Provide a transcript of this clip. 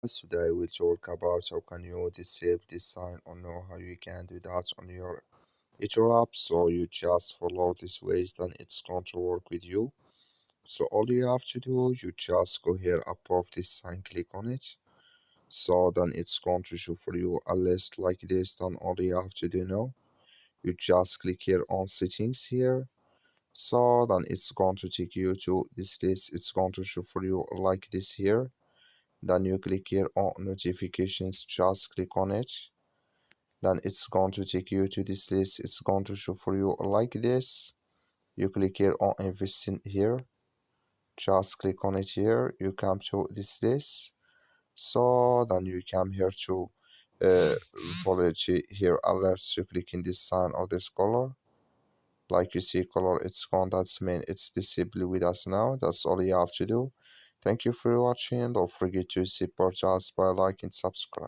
Today we'll talk about how can you disable this sign or know how you can do that on your eToro app. So you just follow this ways, then it's going to work with you. So all you have to do, you just go here above this sign, click on it. So then it's going to show for you a list like this. Then all you have to do now, you just click here on settings here. So then it's going to take you to this list. It's going to show for you like this here. Then you click here on notifications, just click on it. Then it's going to take you to this list. It's going to show for you like this. You click here on investing here, just click on it here. You come to this list. So then you come here to volatility here alerts. You click in this sign or this color, like you see color, it's gone. That's mean it's disabled with us now. That's all you have to do. Thank you for watching. Don't forget to support us by liking, subscribe.